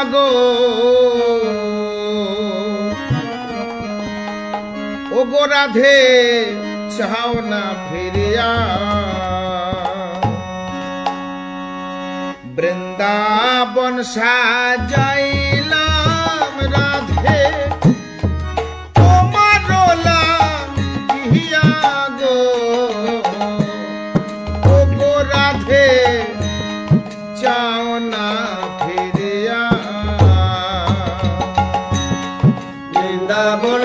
গো ও গো রাধে চাও না ফিরিয়া বৃন্দাবন সাজাইলাম রাধে তোমার লাগিয়া গো ও গো রাধে চাও না ফিরিয়া বৃন্দাবন